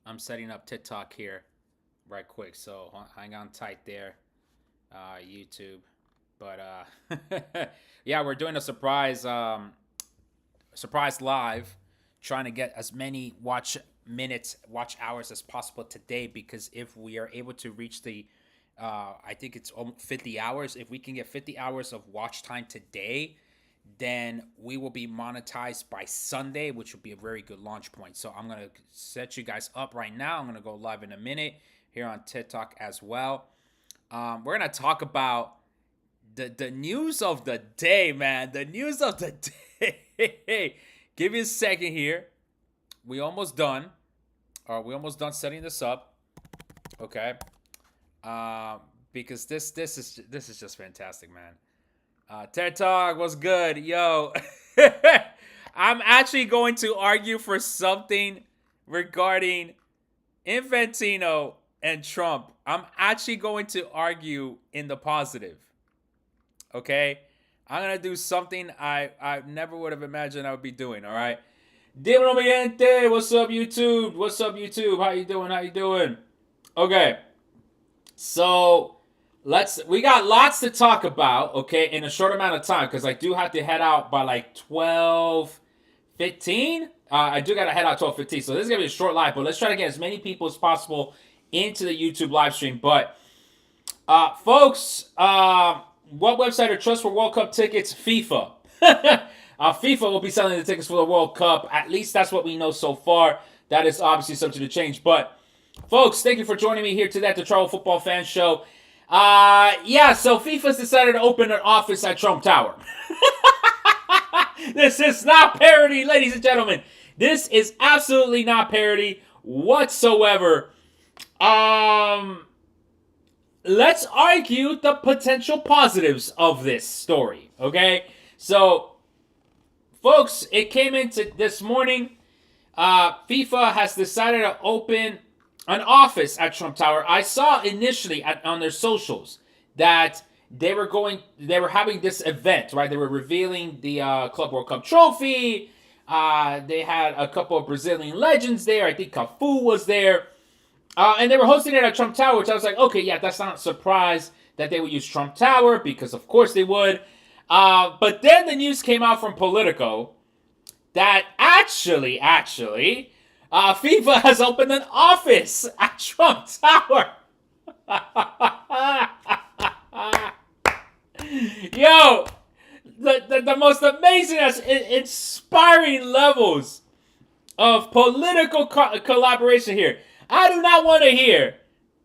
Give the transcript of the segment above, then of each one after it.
I'm setting up TikTok here right quick, so hang on tight there, YouTube. But yeah, we're doing a surprise live, trying to get as many watch hours as possible today because if we are able to reach the I think it's 50 hours. If we can get 50 hours of watch time today, then we will be monetized by Sunday, which will be a very good launch point. So I'm going to set you guys up right now. I'm going to go live in a minute here on TikTok as well. We're going to talk about the news of the day, man. The news of the day. Give me a second here. We almost done. We almost done setting this up. Okay. Because this is just fantastic, man. TED Talk was good, yo. I'm actually going to argue for something regarding Infantino and Trump. I'm actually going to argue in the positive. Okay, I'm gonna do something I never would have imagined I would be doing. All right, Dímelo mi gente. What's up, YouTube? What's up, YouTube? How you doing? How you doing? Okay, so we got lots to talk about, okay, in a short amount of time because I do have to head out by like 12:15. I do got to head out 12:15, so this is gonna be a short live, but let's try to get as many people as possible into the YouTube live stream. But folks, what website are trust for World Cup tickets? FIFA. FIFA will be selling the tickets for the World Cup. At least that's what we know so far. That is obviously subject to change, but folks, thank you for joining me here today at the Travel Football Fan Show. Yeah, so FIFA's decided to open an office at Trump Tower. This is not parody, ladies and gentlemen. This is absolutely not parody whatsoever. Let's argue the potential positives of this story, okay? So, folks, it came into this morning. FIFA has decided to open an office at Trump Tower. I saw initially on their socials that they were having this event, right? They were revealing the Club World Cup trophy. They had a couple of Brazilian legends there. I think Cafu was there. And they were hosting it at Trump Tower, which I was like, okay, yeah, that's not a surprise that they would use Trump Tower because of course they would. But then the news came out from Politico that actually, FIFA has opened an office at Trump Tower. Yo, the most amazing, inspiring levels of political collaboration here. I do not want to hear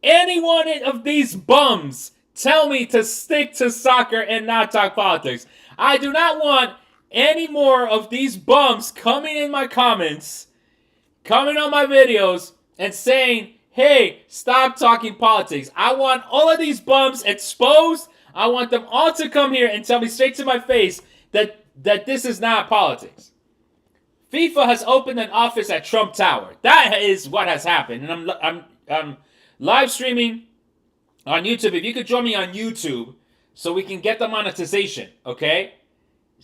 any one of these bums tell me to stick to soccer and not talk politics. I do not want any more of these bums coming in my comments, coming on my videos, and saying, hey, stop talking politics. I want all of these bums exposed. I want them all to come here and tell me straight to my face that this is not politics. FIFA has opened an office at Trump Tower. That is what has happened. And I'm live streaming on YouTube. If you could join me on YouTube so we can get the monetization, okay?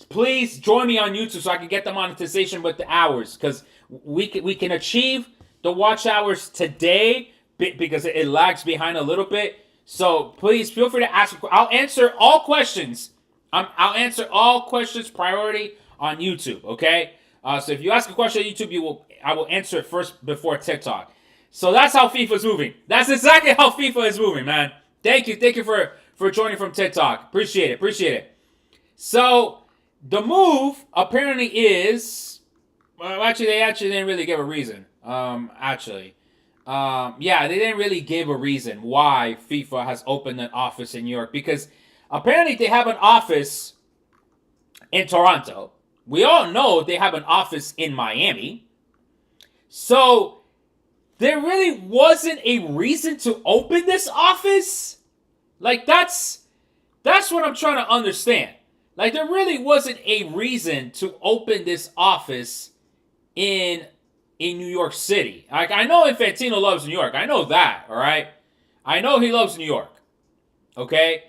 Please join me on YouTube so I can get the monetization with the hours because we can achieve the watch hours today because it lags behind a little bit. So please feel free to ask. I'll answer all questions. I'll answer all questions priority on YouTube, okay? So if you ask a question on YouTube, I will answer it first before TikTok. So that's how FIFA's moving. That's exactly how FIFA is moving, man. Thank you for joining from TikTok. Appreciate it. So the move apparently is, well, they didn't really give a reason. They didn't really give a reason why FIFA has opened an office in New York because apparently they have an office in Toronto. We all know they have an office in Miami. So there really wasn't a reason to open this office. Like that's what I'm trying to understand. Like there really wasn't a reason to open this office in New York City. Like I know Infantino loves New York. I know that, all right? I know he loves New York. Okay?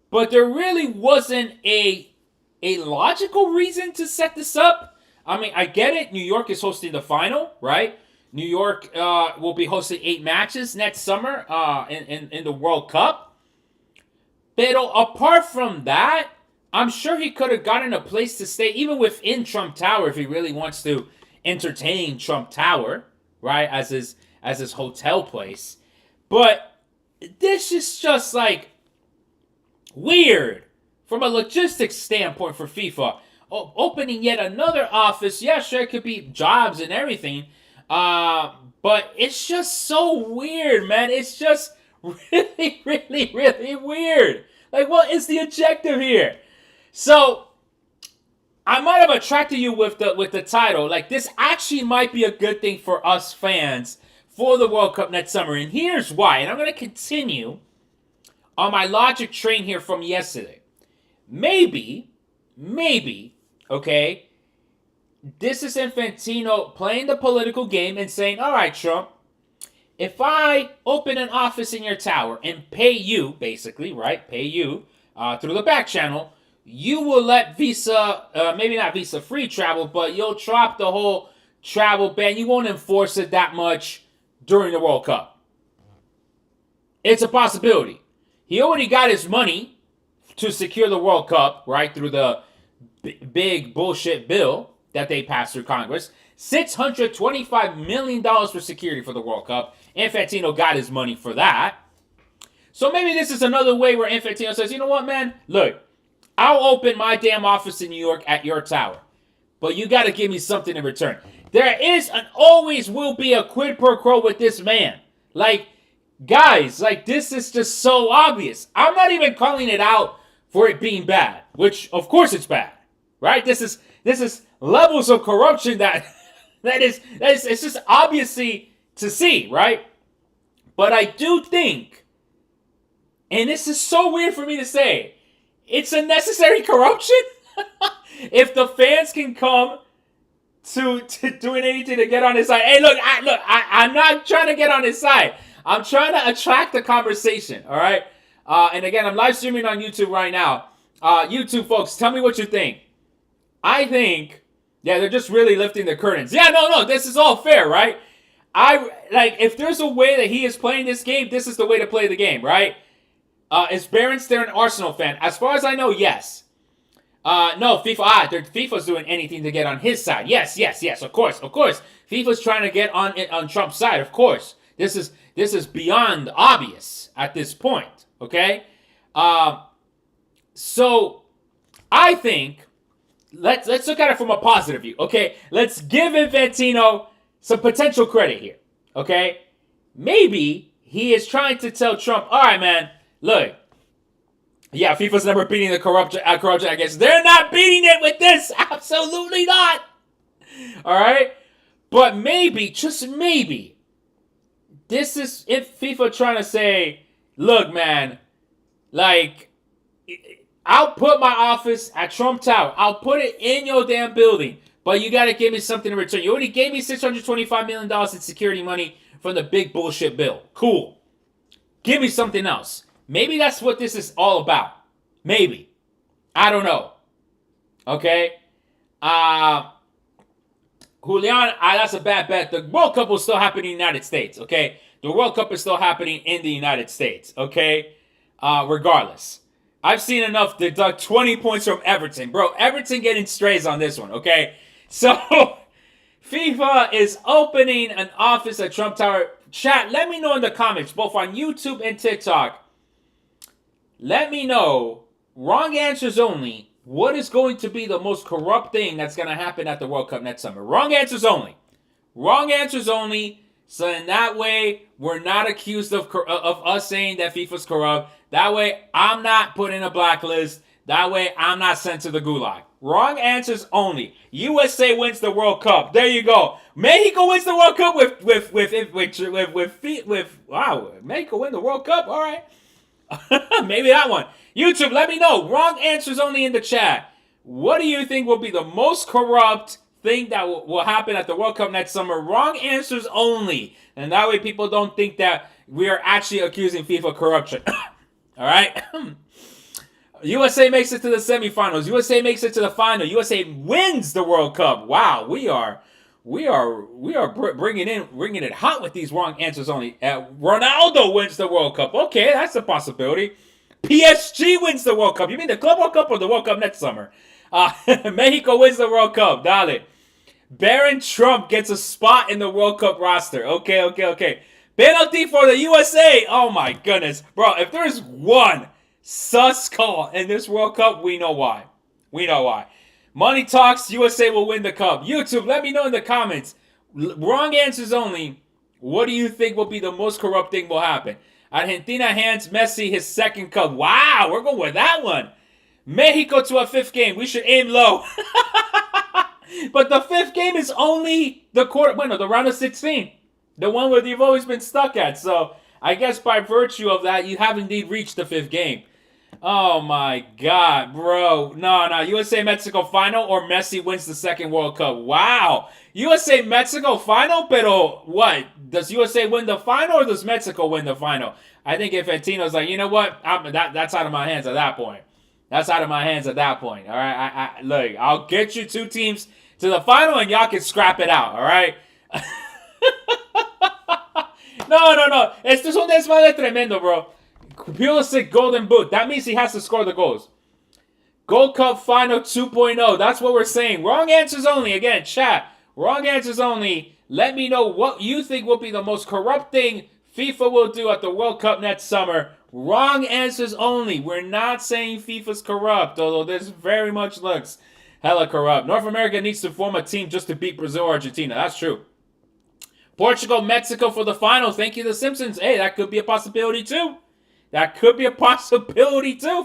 But there really wasn't a logical reason to set this up. I mean, I get it. New York is hosting the final, right? New York will be hosting 8 matches next summer in the World Cup. Pero apart from that, I'm sure he could have gotten a place to stay, even within Trump Tower, if he really wants to entertain Trump Tower, right, as his hotel place. But this is just like weird from a logistics standpoint for FIFA. Opening yet another office, yeah, sure, it could be jobs and everything, but it's just so weird, man. It's just really, really, really weird. Like, what is the objective here? So, I might have attracted you with the title. Like, this actually might be a good thing for us fans for the World Cup next summer, and here's why. And I'm going to continue on my logic train here from yesterday. Maybe, okay, this is Infantino playing the political game and saying, all right, Trump, if I open an office in your tower and pay you, basically, right, pay you through the back channel, you will let Visa, maybe not Visa free travel, but you'll drop the whole travel ban. You won't enforce it that much during the World Cup. It's a possibility. He already got his money to secure the World Cup, right, through the big bullshit bill that they passed through Congress. $625 million for security for the World Cup. Infantino got his money for that. So maybe this is another way where Infantino says, you know what, man? Look, I'll open my damn office in New York at your tower, but you got to give me something in return. There is and always will be a quid pro quo with this man. Like, guys, like, this is just so obvious. I'm not even calling it out for it being bad, which, of course, it's bad, right? This is levels of corruption that is it's just obviously to see, right? But I do think, and this is so weird for me to say, it's a necessary corruption. If the fans can come to doing anything to get on his side. Hey, look, I'm not trying to get on his side. I'm trying to attract the conversation, all right? And again, I'm live streaming on YouTube right now. YouTube folks, tell me what you think. I think, yeah, they're just really lifting the curtains. Yeah, no, this is all fair, right? If there's a way that he is playing this game, this is the way to play the game, right? Is Berenstain an Arsenal fan? As far as I know, yes. No, FIFA's doing anything to get on his side. Yes, of course. FIFA's trying to get on Trump's side, of course. This is beyond obvious at this point, okay? So I think let's look at it from a positive view, okay? Let's give Infantino some potential credit here, okay? Maybe he is trying to tell Trump, all right, man, look, yeah, FIFA's never beating the corruption, I guess. They're not beating it with this. Absolutely not. All right? But maybe, just maybe, this is if FIFA trying to say, look, man, like, I'll put my office at Trump Tower. I'll put it in your damn building. But you got to give me something in return. You already gave me $625 million in security money from the big bullshit bill. Cool. Give me something else. Maybe that's what this is all about. Maybe. I don't know. Okay? Julian, that's a bad bet. The World Cup will still happen in the United States, okay? The World Cup is still happening in the United States, okay? Regardless. I've seen enough to deduct 20 points from Everton. Bro, Everton getting strays on this one, okay? So, FIFA is opening an office at Trump Tower. Chat, let me know in the comments, both on YouTube and TikTok. Let me know, wrong answers only, what is going to be the most corrupt thing that's going to happen at the World Cup next summer. Wrong answers only. Wrong answers only. So in that way, we're not accused of us saying that FIFA's corrupt. That way, I'm not put in a blacklist. That way, I'm not sent to the gulag. Wrong answers only. USA wins the World Cup. There you go. Mexico wins the World Cup with wow. Mexico win the World Cup. All right. Maybe that one. YouTube, let me know. Wrong answers only in the chat. What do you think will be the most corrupt thing that will happen at the World Cup next summer? Wrong answers only. And that way people don't think that we are actually accusing FIFA corruption. All right? USA makes it to the semifinals. USA makes it to the final. USA wins the World Cup. Wow, we are bringing it hot with these wrong answers only. Ronaldo wins the World Cup. Okay, that's a possibility. PSG wins the World Cup. You mean the Club World Cup or the World Cup next summer? Mexico wins the World Cup. Dale. Barron Trump gets a spot in the World Cup roster. Okay. Penalty for the USA. Oh my goodness. Bro, if there's one sus call in this World Cup, we know why. Money talks, USA will win the cup. YouTube, let me know in the comments. Wrong answers only. What do you think will be the most corrupt thing will happen? Argentina hands Messi his second cup. Wow, we're going with that one. Mexico to a fifth game. We should aim low. But the fifth game is only the round of 16. The one where you've always been stuck at. So I guess by virtue of that, you have indeed reached the fifth game. Oh my God, bro. No. USA Mexico final or Messi wins the second World Cup. Wow. USA Mexico final, pero what? Does USA win the final or does Mexico win the final? I think Infantino's like, you know what? That's out of my hands at that point. All right. Look, I'll get you two teams to the final and y'all can scrap it out. All right. No. Esto es un desmadre tremendo, bro. Pulisic Golden Boot. That means he has to score the goals. Gold Cup Final 2.0. That's what we're saying. Wrong answers only. Again, chat. Wrong answers only. Let me know what you think will be the most corrupt thing FIFA will do at the World Cup next summer. Wrong answers only. We're not saying FIFA's corrupt, although this very much looks hella corrupt. North America needs to form a team just to beat Brazil or Argentina. That's true. Portugal, Mexico for the final. Thank you, The Simpsons. Hey, that could be a possibility too.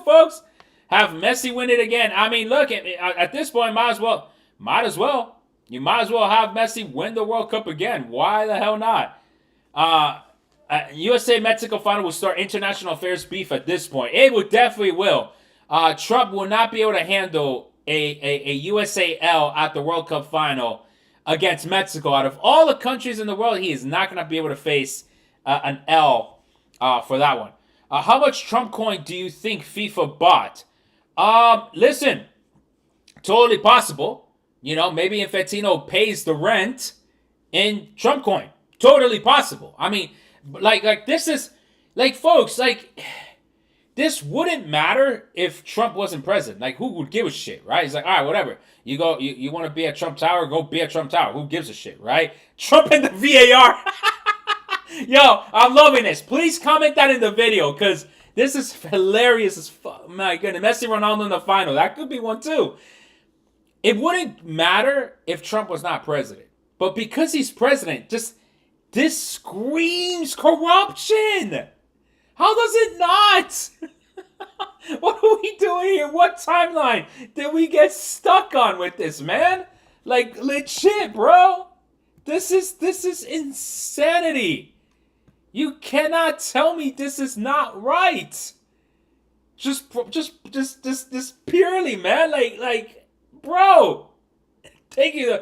Folks. Have Messi win it again. I mean, look, at this point, might as well. You might as well have Messi win the World Cup again. Why the hell not? USA-Mexico final will start international affairs beef at this point. It definitely will. Trump will not be able to handle a USA L at the World Cup final against Mexico. Out of all the countries in the world, he is not going to be able to face an L for that one. How much Trump coin do you think FIFA bought? Listen, totally possible. You know, maybe Infantino pays the rent in Trump coin. Totally possible. I mean, like this is, like, folks, like, this wouldn't matter if Trump wasn't president. Like, who would give a shit, right? He's like, all right, whatever. You go, you want to be at Trump Tower, go be at Trump Tower. Who gives a shit, right? Trump and the VAR. Yo, I'm loving this. Please comment that in the video, because this is hilarious as fuck. My goodness. Messi, Ronaldo in the final. That could be one too. It wouldn't matter if Trump was not president. But because he's president, this screams corruption. How does it not? What are we doing here? What timeline did we get stuck on with this, man? Like, legit, bro. This is insanity. You cannot tell me this is not right. Just purely, man. Like, bro. Thank you.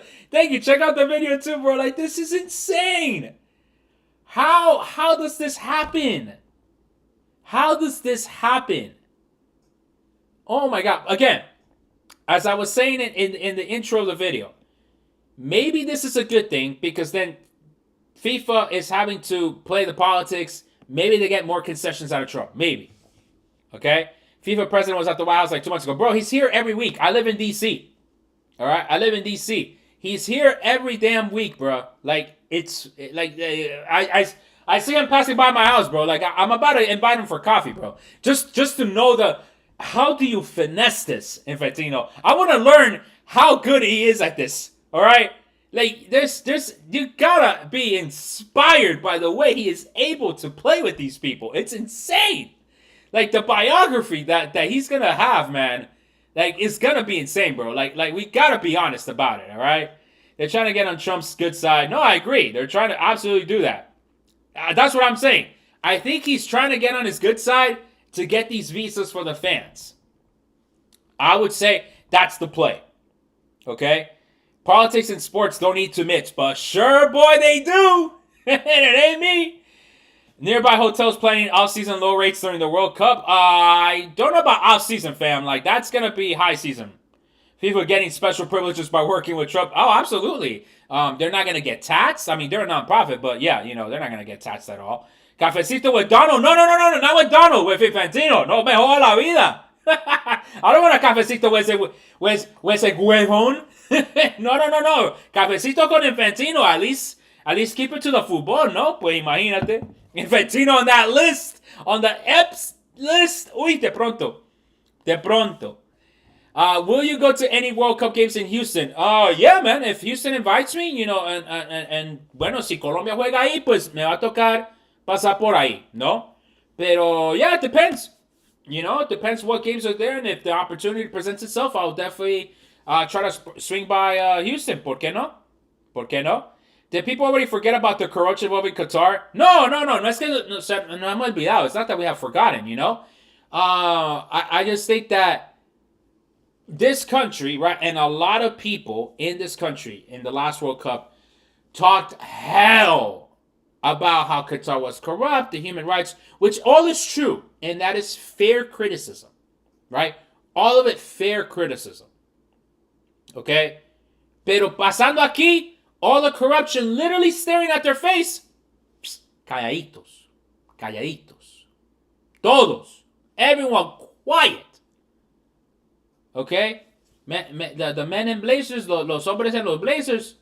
Check out the video too, bro. Like, this is insane. How does this happen? How does this happen? Oh my God. Again, as I was saying in the intro of the video, maybe this is a good thing because then FIFA is having to play the politics. Maybe they get more concessions out of Trump. Maybe. Okay? FIFA president was at the White House like 2 months ago. Bro, he's here every week. I live in D.C. All right? I live in D.C. He's here every damn week, bro. Like, it's like I see him passing by my house, bro. Like, I'm about to invite him for coffee, bro. Just to know how do you finesse this, Infantino? I want to learn how good he is at this. All right? Like, you gotta be inspired by the way he is able to play with these people. It's insane. Like, the biography that he's gonna have, man, like, it's gonna be insane, bro. Like, we gotta be honest about it, all right? They're trying to get on Trump's good side. No, I agree. They're trying to absolutely do that. That's what I'm saying. I think he's trying to get on his good side to get these visas for the fans. I would say that's the play. Okay? Politics and sports don't need to mix, but sure, boy, they do. And it ain't me. Nearby hotels planning off-season low rates during the World Cup. I don't know about off-season, fam. Like, that's going to be high season. FIFA getting special privileges by working with Trump. Oh, absolutely. They're not going to get taxed. I mean, they're a nonprofit, but yeah, you know, they're not going to get taxed at all. Cafecito with Donald. No, no, no, no, no, not with Donald, with Infantino. No me joda la vida. I don't want a cafecito with ese huevón. No, no, no, no. Cafecito con Infantino. At least keep it to the fútbol, ¿no? Pues imagínate. Infantino on that list. On the EPS list. Uy, de pronto. De pronto. Will you go to any World Cup games in Houston? Yeah, man. If Houston invites me, you know, and bueno, si Colombia juega ahí, pues me va a tocar pasar por ahí, ¿no? Pero, yeah, it depends. You know, it depends what games are there, and if the opportunity presents itself, I'll definitely try to swing by Houston. ¿Por qué no? ¿Por qué no? Did people already forget about the corruption involving Qatar? No. No es que no hemos olvidado. It's not that we have forgotten, you know? I just think that this country, right, and a lot of people in this country in the last World Cup talked hell about how Qatar was corrupt, the human rights, which all is true, and that is fair criticism, right? All of it fair criticism, okay? Pero pasando aquí, all the corruption literally staring at their face, psst, calladitos, calladitos, todos, everyone quiet, okay? The men in blazers, los hombres en los blazers,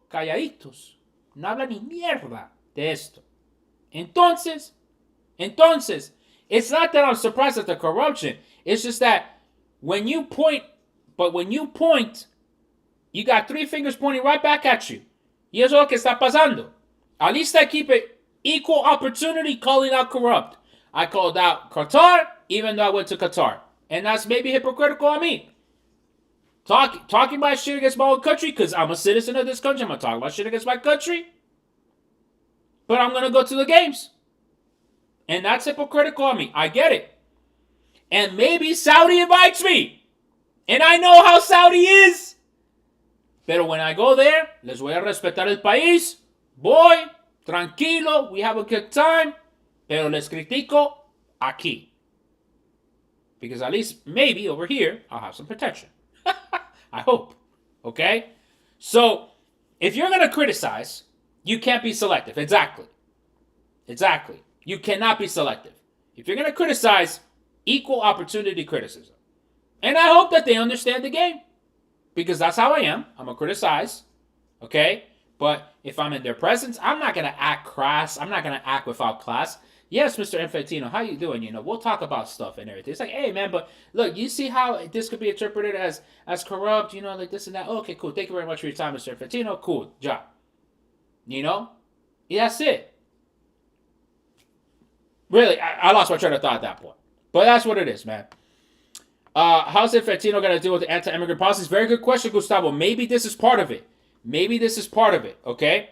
calladitos. No habla ni mierda de esto. Entonces, it's not that I'm surprised at the corruption. It's just that when you point, you got three fingers pointing right back at you. Y eso es lo que está pasando. At least I keep it equal opportunity calling out corrupt. I called out Qatar, even though I went to Qatar. And that's maybe hypocritical on me. Talking about shit against my own country, because I'm a citizen of this country. I'm going to talk about shit against my country. But I'm going to go to the games. And that's hypocritical on me. I get it. And maybe Saudi invites me. And I know how Saudi is. Pero when I go there, les voy a respetar el país. Voy, tranquilo, we have a good time. Pero les critico aquí. Because at least maybe over here, I'll have some protection. I hope. Okay? So, if you're going to criticize, you can't be selective. Exactly. You cannot be selective. If you're going to criticize, equal opportunity criticism. And I hope that they understand the game. Because that's how I am. I'm going to criticize. Okay? But if I'm in their presence, I'm not going to act crass. I'm not going to act without class. Yes, Mr. Infantino, how you doing? You know, we'll talk about stuff and everything. It's like, hey, man, but look, you see how this could be interpreted as corrupt, you know, like this and that. Oh, okay, cool. Thank you very much for your time, Mr. Infantino. Cool. Job. You know? Yeah, that's it. Really, I lost my train of thought at that point. But that's what it is, man. How's Infantino going to deal with the anti-immigrant policies? Very good question, Gustavo. Maybe this is part of it. Okay?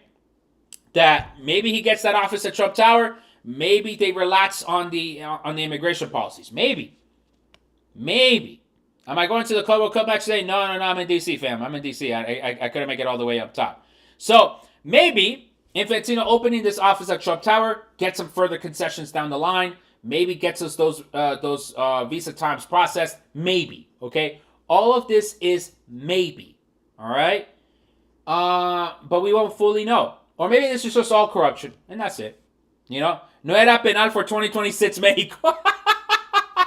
That maybe he gets that office at Trump Tower. Maybe they relax on the immigration policies. Maybe. Am I going to the Club World Cup match today? No, I'm in DC, fam. I'm in DC. I couldn't make it all the way up top. So, maybe Infantino opening this office at Trump Tower gets some further concessions down the line. Maybe gets us those visa times processed. Maybe. Okay? All of this is maybe. All right? But we won't fully know. Or maybe this is just all corruption. And that's it. You know? No era penal for 2026 Mexico.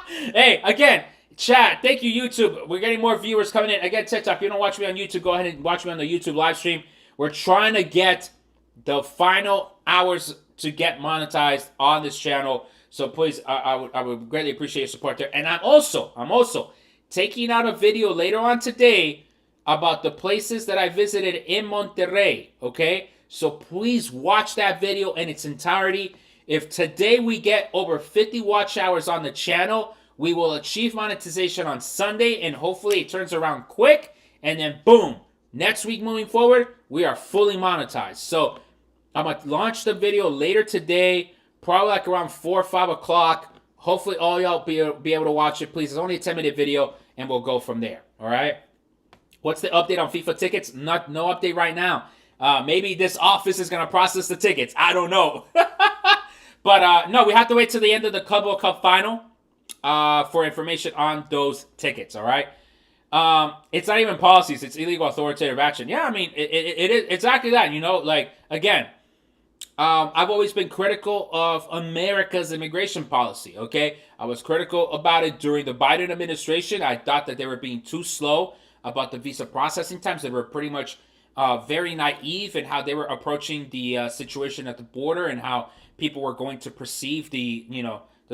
Hey, again, chat. Thank you, YouTube. We're getting more viewers coming in. Again, TikTok, if you don't watch me on YouTube, go ahead and watch me on the YouTube live stream. We're trying to get the final hours to get monetized on this channel. So please, I would greatly appreciate your support there. And I'm also taking out a video later on today about the places that I visited in Monterrey. Okay? So please watch that video in its entirety. If today we get over 50 watch hours on the channel, we will achieve monetization on Sunday, and hopefully it turns around quick, and then boom, next week moving forward, we are fully monetized. So I'm going to launch the video later today, probably like around 4 or 5 o'clock. Hopefully all y'all be able to watch it. Please, it's only a 10-minute video, and we'll go from there. All right? What's the update on FIFA tickets? No update right now. Maybe this office is going to process the tickets. I don't know. But no, we have to wait till the end of the Club World Cup final for information on those tickets, all right? It's not even policies; it's illegal authoritative action. Yeah, I mean, it is exactly that. Like again, I've always been critical of America's immigration policy. Okay, I was critical about it during the Biden administration. I thought that they were being too slow about the visa processing times. They were pretty much very naive in how they were approaching the situation at the border and how people were going to perceive the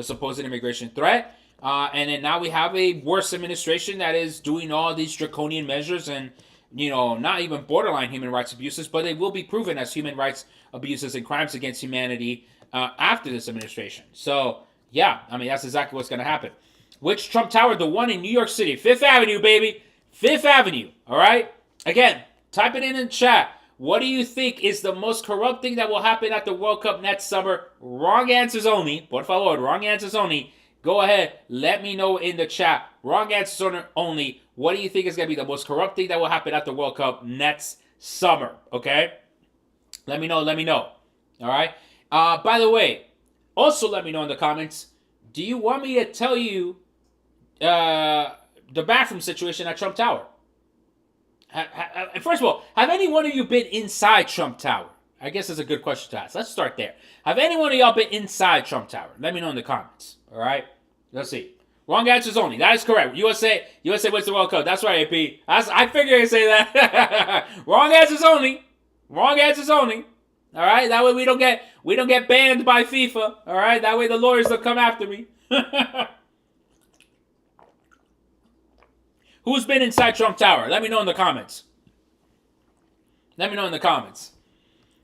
supposed immigration threat. And then now we have a worse administration that is doing all these draconian measures and not even borderline human rights abuses, but they will be proven as human rights abuses and crimes against humanity after this administration. So, yeah, I mean, that's exactly what's going to happen. Which Trump Tower? The one in New York City. Fifth Avenue, baby. Fifth Avenue, all right? Again, type it in the chat. What do you think is the most corrupt thing that will happen at the World Cup next summer? Wrong answers only. Por favor, wrong answers only. Go ahead, let me know in the chat. Wrong answers only. What do you think is going to be the most corrupt thing that will happen at the World Cup next summer? Okay? Let me know. All right? By the way, also let me know in the comments, do you want me to tell you the bathroom situation at Trump Tower? First of all, have any one of you been inside Trump Tower? I guess that's a good question to ask. Let's start there. Have any one of y'all been inside Trump Tower? Let me know in the comments. All right? Let's see. Wrong answers only. That is correct. USA wins the World Cup. That's right, AP. I figured I'd say that. Wrong answers only. Wrong answers only. All right? That way we don't get banned by FIFA. All right? That way the lawyers don't come after me. Who's been inside Trump Tower? Let me know in the comments. Let me know in the comments.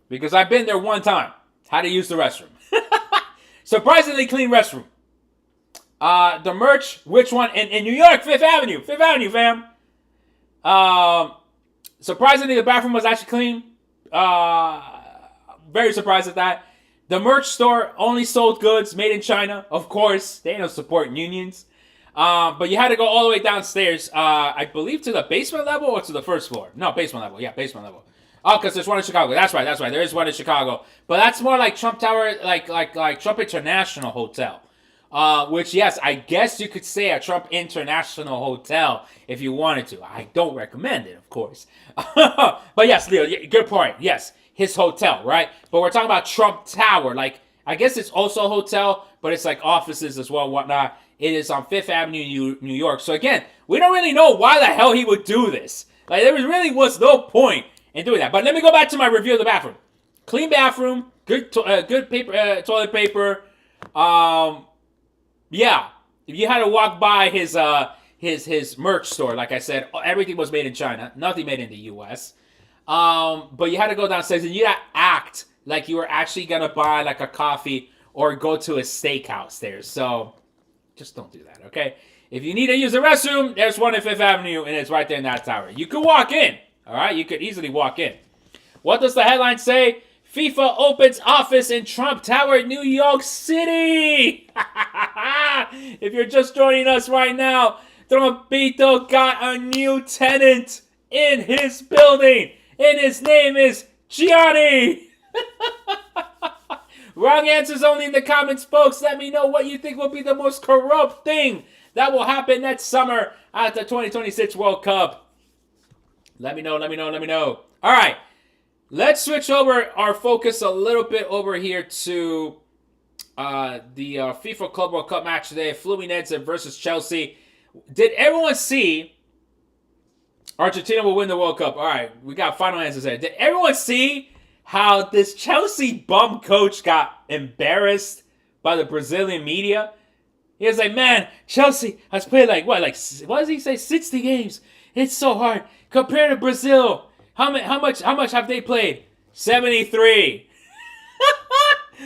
Because I've been there one time. Had to use the restroom. Surprisingly clean restroom. The merch, which one? In New York, Fifth Avenue. Fifth Avenue, fam. Surprisingly, the bathroom was actually clean. Very surprised at that. The merch store only sold goods made in China. Of course, they don't support unions. But you had to go all the way downstairs. I believe to the basement level or to the first floor. No, basement level. Yeah, basement level. Oh, because there's one in Chicago. That's right. There is one in Chicago. But that's more like Trump Tower, like Trump International Hotel. Which, yes, I guess you could say a Trump International Hotel if you wanted to. I don't recommend it, of course. But yes, Leo, good point. Yes, his hotel, right? But we're talking about Trump Tower. Like, I guess it's also a hotel, but it's like offices as well, whatnot. It is on Fifth Avenue, New York. So again, we don't really know why the hell he would do this. Like, there really was no point in doing that. But let me go back to my review of the bathroom. Clean bathroom, good paper, toilet paper. Yeah, if you had to walk by his merch store, like I said, everything was made in China, nothing made in the U.S. But you had to go downstairs and you had to act like you were actually gonna buy like a coffee or go to a steakhouse there. So just don't do that, okay? If you need to use the restroom, there's one in Fifth Avenue, and it's right there in that tower. You could walk in, all right? You could easily walk in. What does the headline say? FIFA opens office in Trump Tower, New York City. If you're just joining us right now, Trumpito got a new tenant in his building, and his name is Gianni. Wrong answers only in the comments, folks. Let me know what you think will be the most corrupt thing that will happen next summer at the 2026 World Cup. Let me know. All right. Let's switch over our focus a little bit over here to the FIFA Club World Cup match today. Fluminense versus Chelsea. Did everyone see Argentina will win the World Cup? All right. We got final answers there. Did everyone see how this Chelsea bum coach got embarrassed by the Brazilian media? He was like, man, Chelsea has played what does he say? 60 games. It's so hard. Compared to Brazil, how much have they played? 73.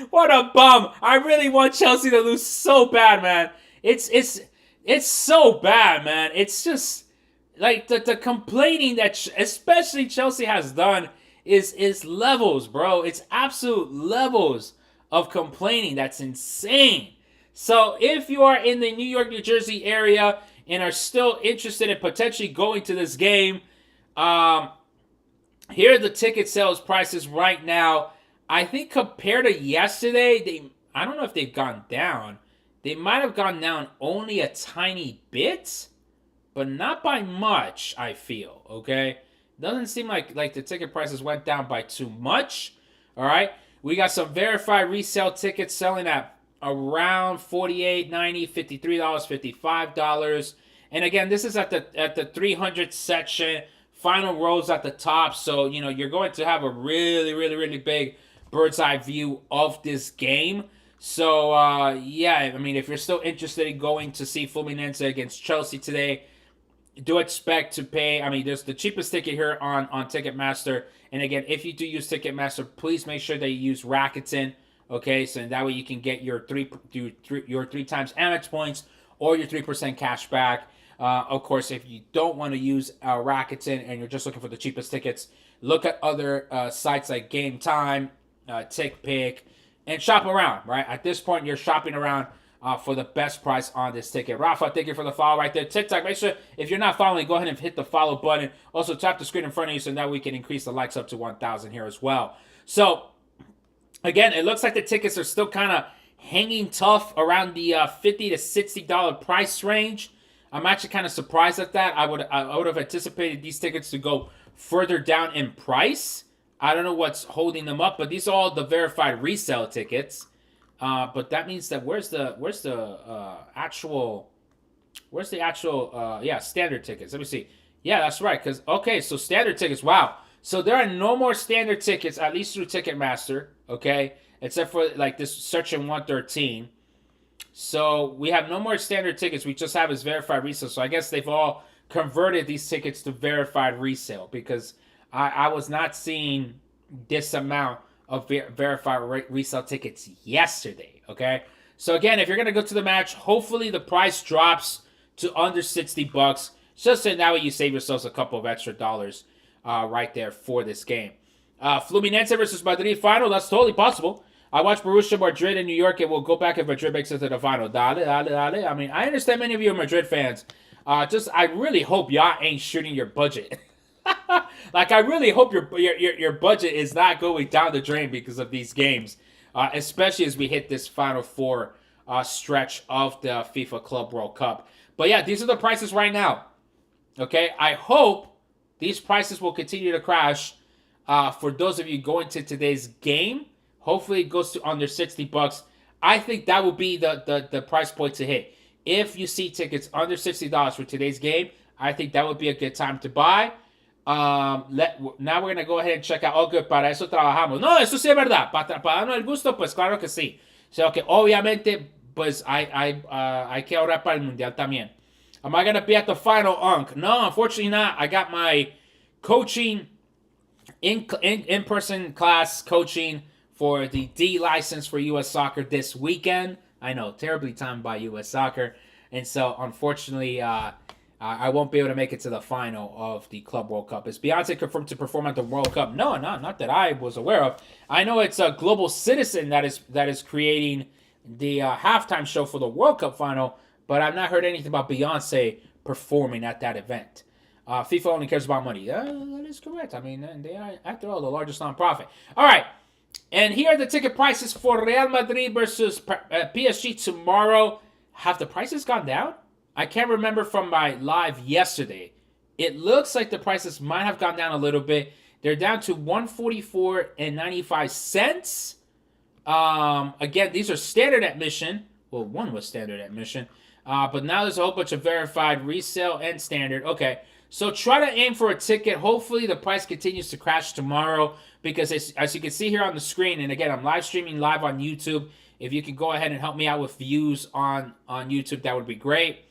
What a bum. I really want Chelsea to lose so bad, man. It's so bad, man. It's just like the complaining that especially Chelsea has done is levels, bro. It's absolute levels of complaining. That's insane. So if you are in the New York, New Jersey area and are still interested in potentially going to this game, here are the ticket sales prices right now. I think compared to yesterday, I don't know if they've gone down. They might have gone down only a tiny bit, but not by much, I feel, okay? Doesn't seem like the ticket prices went down by too much, all right? We got some verified resale tickets selling at around $48, $90, $53, $55. And again, this is at the 300 section, final rows at the top. So, you're going to have a really, really, really big bird's eye view of this game. So, yeah, I mean, if you're still interested in going to see Fluminense against Chelsea today, do expect to pay. I mean, there's the cheapest ticket here on Ticketmaster. And again, if you do use Ticketmaster, please make sure that you use Rakuten. Okay, so that way you can get your three times Amex points or your 3% cash back. Of course, if you don't want to use Rakuten and you're just looking for the cheapest tickets, look at other sites like Game Time, TickPick, and shop around, right? At this point, you're shopping around for the best price on this ticket. Rafa, thank you for the follow right there. TikTok, make sure if you're not following, go ahead and hit the follow button. Also, tap the screen in front of you so that we can increase the likes up to 1,000 here as well. So, again, it looks like the tickets are still kind of hanging tough around the $50 to $60 price range. I'm actually kind of surprised at that. I would have anticipated these tickets to go further down in price. I don't know what's holding them up, but these are all the verified resale tickets. But that means that where's the actual standard tickets? Let me see. Yeah, that's right. So standard tickets. Wow. So there are no more standard tickets, at least through Ticketmaster. Okay, except for like this Section 113. So we have no more standard tickets. We just have is verified resale. So I guess they've all converted these tickets to verified resale because I was not seeing this amount of verified resale tickets yesterday. Okay, so again, if you're gonna go to the match, hopefully the price drops to under $60. Just so that way you save yourselves a couple of extra dollars right there for this game. Fluminense versus Madrid final. That's totally possible. I watched Borussia Madrid in New York, and we'll go back if Madrid makes it to the final. Dale, dale, dale. I mean, I understand many of you are Madrid fans. I really hope y'all ain't shooting your budget. Like, I really hope your budget is not going down the drain because of these games, especially as we hit this Final Four stretch of the FIFA Club World Cup. But yeah, these are the prices right now. Okay, I hope these prices will continue to crash for those of you going to today's game. Hopefully it goes to under $60. I think that would be the price point to hit. If you see tickets under $60 for today's game, I think that would be a good time to buy. Now we're going to go ahead and check out. Oh, good, para eso trabajamos. No, eso sí es verdad. Para darnos el gusto, pues claro que sí. So, que obviamente, pues hay que ahorrar para el Mundial también. Am I going to be at the final, Unc? No, unfortunately not. I got my coaching, in-person class coaching for the D license for U.S. Soccer this weekend. I know, terribly timed by U.S. Soccer. And so, unfortunately, I won't be able to make it to the final of the Club World Cup. Is Beyonce confirmed to perform at the World Cup? No, not that I was aware of. I know it's a Global Citizen that is creating the halftime show for the World Cup final, but I've not heard anything about Beyonce performing at that event. FIFA only cares about money. That is correct. I mean, they are, after all, the largest nonprofit. All right. And here are the ticket prices for Real Madrid versus PSG tomorrow. Have the prices gone down? I can't remember from my live yesterday. It looks like the prices might have gone down a little bit. They're down to $144.95. Again, these are standard admission. Well, one was standard admission. But now there's a whole bunch of verified resale and standard. Okay, so try to aim for a ticket. Hopefully the price continues to crash tomorrow because as you can see here on the screen, and again, I'm live streaming live on YouTube. If you could go ahead and help me out with views on YouTube, that would be great.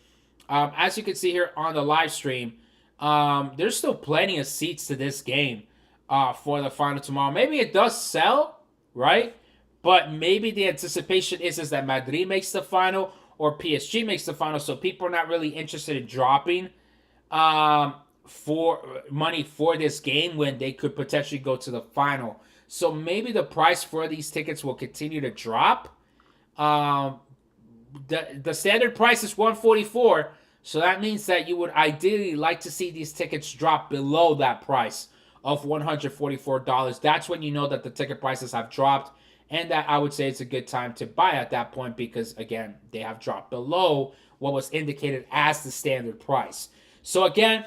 As you can see here on the live stream, there's still plenty of seats to this game for the final tomorrow. Maybe it does sell, right? But maybe the anticipation is that Madrid makes the final or PSG makes the final, so people are not really interested in dropping for money for this game when they could potentially go to the final. So maybe the price for these tickets will continue to drop. The standard price is $144, so that means that you would ideally like to see these tickets drop below that price of $144. That's when you know that the ticket prices have dropped, and that I would say it's a good time to buy at that point because, again, they have dropped below what was indicated as the standard price. So again,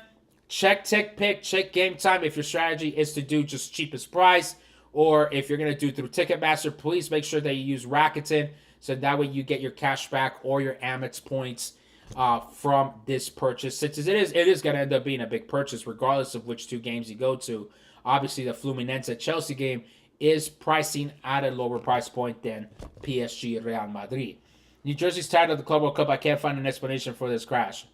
check TickPick, check Game Time if your strategy is to do just cheapest price, or if you're going to do through Ticketmaster, please make sure that you use Rakuten, so that way you get your cash back or your Amex points from this purchase. Since it is going to end up being a big purchase regardless of which two games you go to. Obviously, the Fluminense Chelsea game is pricing at a lower price point than PSG Real Madrid. New Jersey's tied of the Club World Cup. I can't find an explanation for this crash.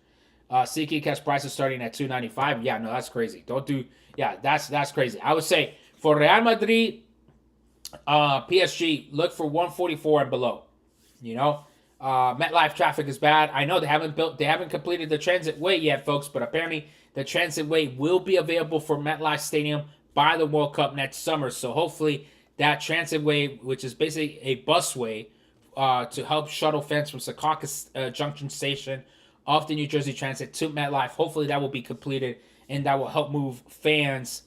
SeatGeek has prices starting at $2.95. Yeah, no, that's crazy. That's crazy. I would say for Real Madrid, PSG, look for 144 and below. You know, MetLife traffic is bad. I know they haven't completed the transit way yet, folks, but apparently the transit way will be available for MetLife Stadium by the World Cup next summer. So hopefully that transit way, which is basically a busway to help shuttle fans from Secaucus Junction Station of the New Jersey Transit to MetLife, hopefully that will be completed, and that will help move fans,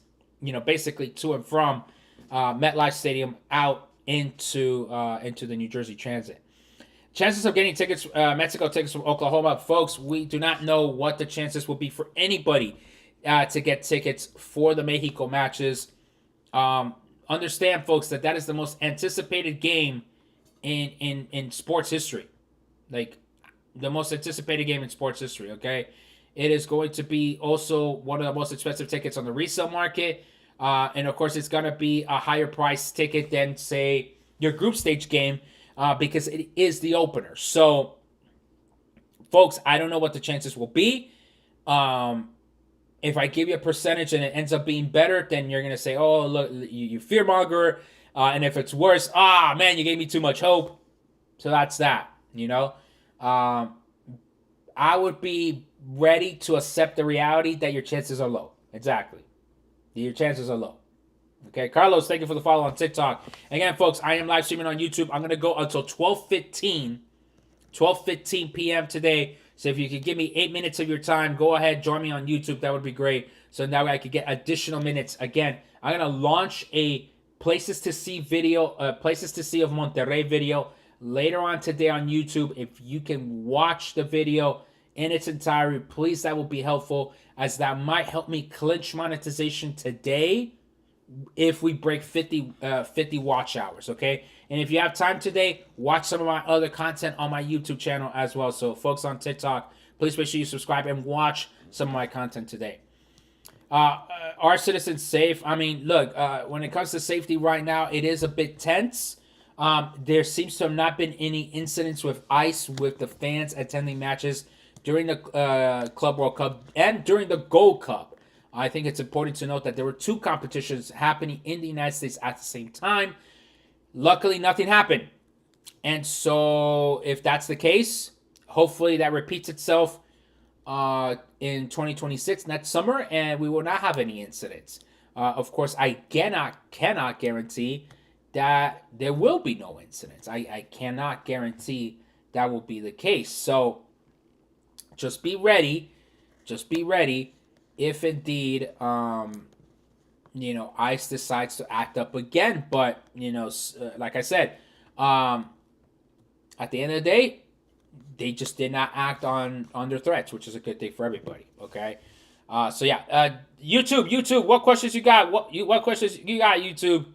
basically to and from MetLife Stadium out into the New Jersey Transit. Chances of getting tickets, Mexico tickets from Oklahoma, folks, we do not know what the chances will be for anybody to get tickets for the Mexico matches. Understand, folks, that is the most anticipated game in sports history. Like, the most anticipated game in sports history, okay? It is going to be also one of the most expensive tickets on the resale market. And, of course, it's going to be a higher price ticket than, say, your group stage game because it is the opener. So, folks, I don't know what the chances will be. If I give you a percentage and it ends up being better, then you're going to say, oh, look, you fearmonger. And if it's worse, man, you gave me too much hope. So that's that, I would be ready to accept the reality that your chances are low. Exactly. Your chances are low. Okay, Carlos, thank you for the follow on TikTok. Again, folks, I am live streaming on YouTube. I'm going to go until 12:15 p.m. today. So if you could give me 8 minutes of your time, go ahead, join me on YouTube. That would be great. So that way I could get additional minutes. Again, I'm going to launch a Places to See video, Places to See of Monterrey video later on today on YouTube. If you can watch the video in its entirety, please, that will be helpful, as that might help me clinch monetization today if we break 50 watch hours, okay? And if you have time today, watch some of my other content on my YouTube channel as well. So folks on TikTok, please make sure you subscribe and watch some of my content today. Are citizens safe? I mean, look, when it comes to safety right now, it is a bit tense. There seems to have not been any incidents with ICE with the fans attending matches during the Club World Cup and during the Gold Cup. I think it's important to note that there were two competitions happening in the United States at the same time. Luckily, nothing happened. And so if that's the case, hopefully that repeats itself in 2026 next summer, and we will not have any incidents. Of course, I cannot guarantee that there will be no incidents. I cannot guarantee that will be the case. So just be ready. Just be ready if indeed, ICE decides to act up again. But, like I said, at the end of the day, they just did not act on their threats, which is a good thing for everybody. Okay. YouTube, what questions you got? What questions you got, YouTube?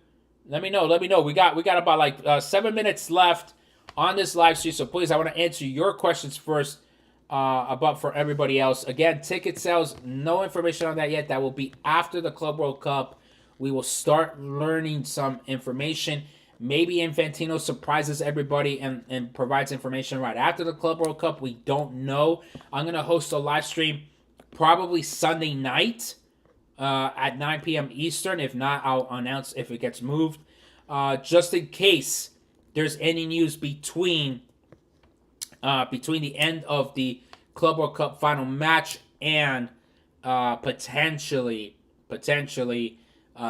Let me know. We got about 7 minutes left on this live stream. So please, I want to answer your questions first. About for everybody else. Again, ticket sales, no information on that yet. That will be after the Club World Cup. We will start learning some information. Maybe Infantino surprises everybody and provides information right after the Club World Cup. We don't know. I'm going to host a live stream probably Sunday night at 9 p.m. Eastern. If not, I'll announce if it gets moved. Just in case there's any news between the end of the Club World Cup final match and potentially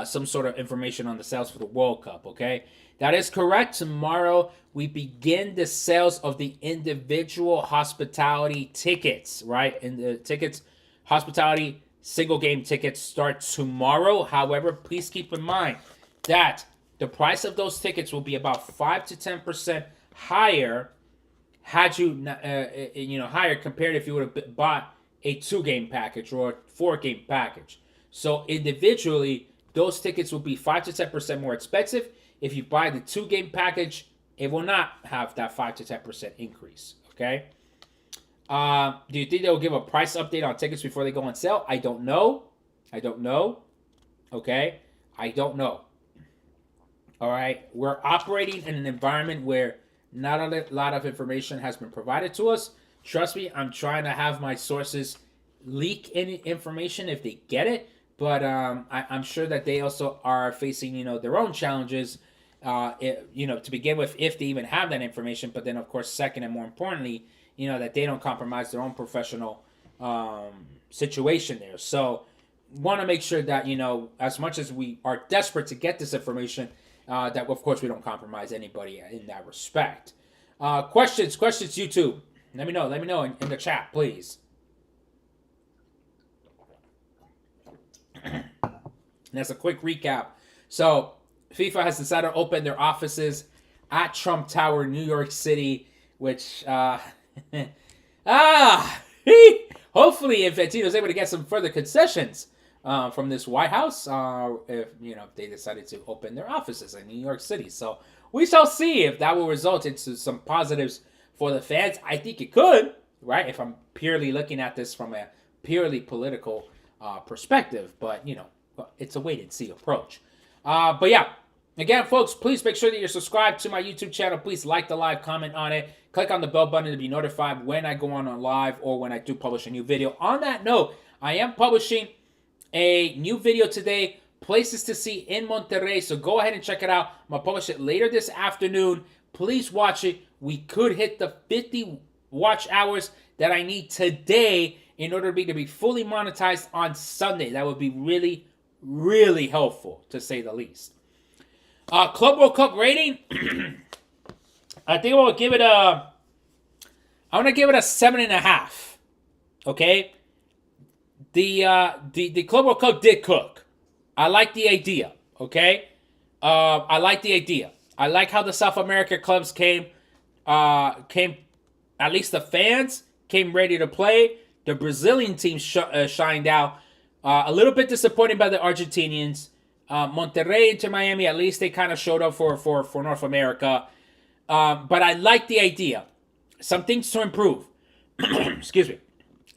some sort of information on the sales for the World Cup, okay? That is correct. Tomorrow, we begin the sales of the individual hospitality tickets, right? And the tickets, hospitality single game tickets start tomorrow. However, please keep in mind that the price of those tickets will be about 5 to 10% higher had you, higher compared if you would have bought a 2-game package or a 4-game package. So individually, those tickets will be 5 to 10% more expensive. If you buy the 2-game package, it will not have that 5 to 10% increase. Okay. Do you think they'll give a price update on tickets before they go on sale? I don't know. Okay. I don't know. All right. We're operating in an environment where not a lot of information has been provided to us. Trust me, I'm trying to have my sources leak any information if they get it. But I'm sure that they also are facing, their own challenges, to begin with, if they even have that information. But then, of course, second and more importantly, that they don't compromise their own professional situation there. So want to make sure that, as much as we are desperate to get this information, that, of course, we don't compromise anybody in that respect. Questions, YouTube. Let me know in the chat, please. And that's a quick recap. So, FIFA has decided to open their offices at Trump Tower, New York City, which, hopefully Infantino is able to get some further concessions from this White House, if they decided to open their offices in New York City. So we shall see if that will result into some positives for the fans. I think it could, right? If I'm purely looking at this from a purely political perspective, but it's a wait and see approach. But yeah, again, folks, please make sure that you're subscribed to my YouTube channel. Please like the live, comment on it, click on the bell button to be notified when I go on live or when I do publish a new video. On that note, I am publishing a new video today, places to see in Monterrey. So go ahead and check it out. I'm going to publish it later this afternoon. Please watch it. We could hit the 50 watch hours that I need today in order to be fully monetized on Sunday. That would be really, really helpful, to say the least. Club World Cup rating. I think I'm going to give it a 7.5. Okay? The Club World Cup did cook. I like the idea. Okay? I like the idea. I like how the South America clubs came, at least the fans came ready to play. The Brazilian team shined out. A little bit disappointed by the Argentinians. Monterrey into Miami, at least they kind of showed up for North America. But I like the idea. Some things to improve. Excuse me.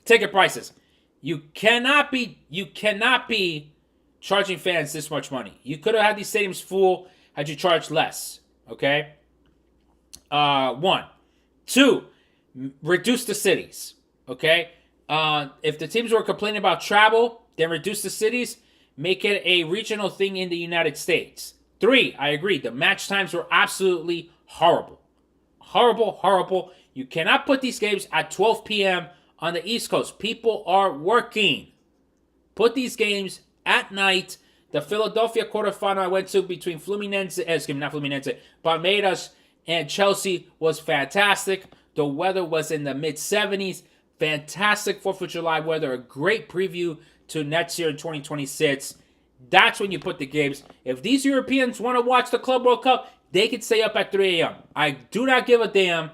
Ticket prices. You cannot be charging fans this much money. You could have had these stadiums full had you charged less. Okay? 1. 2, reduce the cities. Okay? If the teams were complaining about travel, then reduce the cities. Make it a regional thing in the United States. 3, I agree. The match times were absolutely horrible. Horrible. You cannot put these games at 12 p.m. on the East Coast. People are working. Put these games at night. The Philadelphia quarterfinal I went to between Palmeiras and Chelsea was fantastic. The weather was in the mid-70s. Fantastic 4th of July weather. A great preview to next year in 2026. That's when you put the games. If these Europeans want to watch the Club World Cup, they can stay up at 3 a.m. I do not give a damn,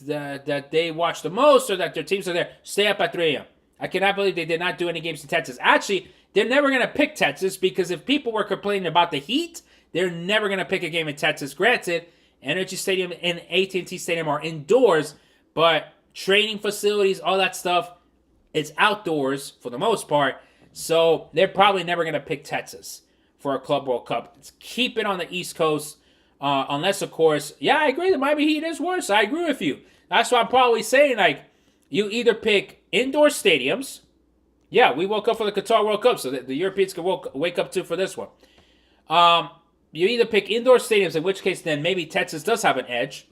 that they watch the most or that their teams are there. Stay up at 3 a.m. I cannot believe they did not do any games in Texas. Actually, they're never going to pick Texas because if people were complaining about the heat, they're never going to pick a game in Texas. Granted, Energy Stadium and AT&T Stadium are indoors, but training facilities, all that stuff, it's outdoors for the most part. So they're probably never going to pick Texas for a Club World Cup. Keep it on the East Coast, unless, of course, yeah, I agree. The Miami Heat is worse. I agree with you. That's why I'm probably saying, you either pick indoor stadiums. Yeah, we woke up for the Qatar World Cup, so that the Europeans can wake up too for this one. You either pick indoor stadiums, in which case then maybe Texas does have an edge.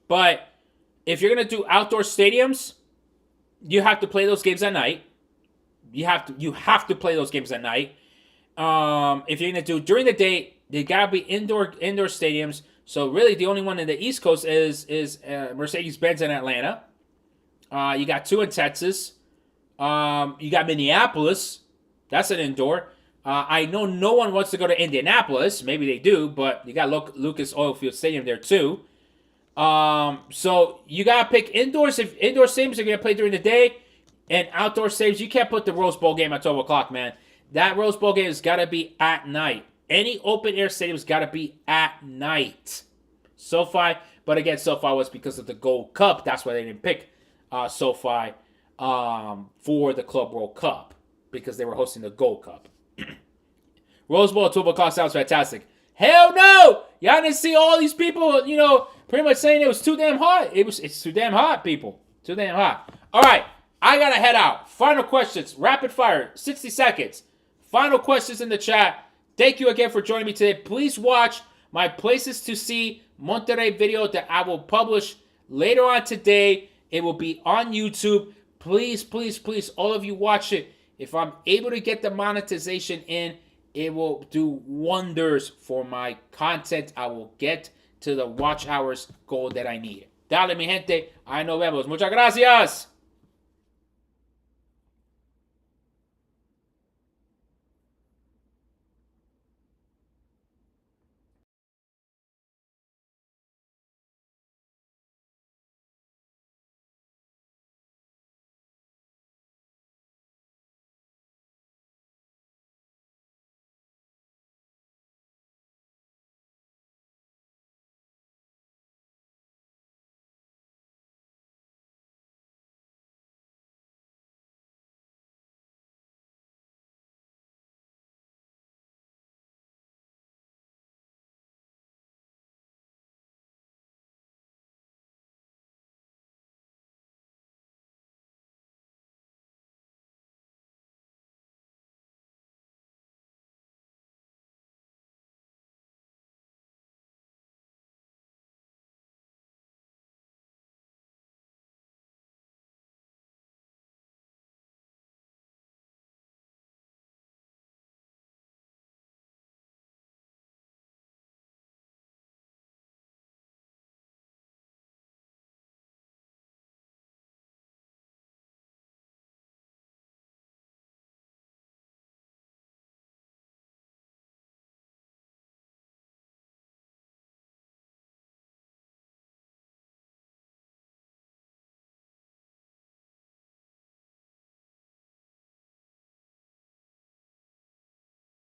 But if you're going to do outdoor stadiums, you have to play those games at night. You have to play those games at night. If you're going to do during the day, they got to be indoor stadiums. So really the only one in the East Coast is Mercedes-Benz in Atlanta. You got 2 in Texas. You got Minneapolis. That's an indoor. I know no one wants to go to Indianapolis. Maybe they do, but you got Lucas Oil Field Stadium there too. So you gotta pick indoors. If indoor stadiums are gonna play during the day, and outdoor stadiums, you can't put the Rose Bowl game at 12 o'clock, man. That Rose Bowl game has gotta be at night. Any open air stadium's gotta be at night. SoFi, but again, SoFi was because of the Gold Cup. That's why they didn't pick SoFi for the Club World Cup, because they were hosting the Gold Cup. Rose Bowl at 12 o'clock sounds fantastic. Hell no! Y'all didn't see all these people, pretty much saying it was too damn hot. It's too damn hot, people. Too damn hot. All right, I gotta head out. Final questions, rapid fire, 60 seconds. Final questions in the chat. Thank you again for joining me today. Please watch my Places to See Monterrey video that I will publish later on today. It will be on YouTube. Please, please, please, all of you watch it. If I'm able to get the monetization in, it will do wonders for my content. I will get to the watch hours goal that I need. Dale, mi gente. Ahí nos vemos. Muchas gracias.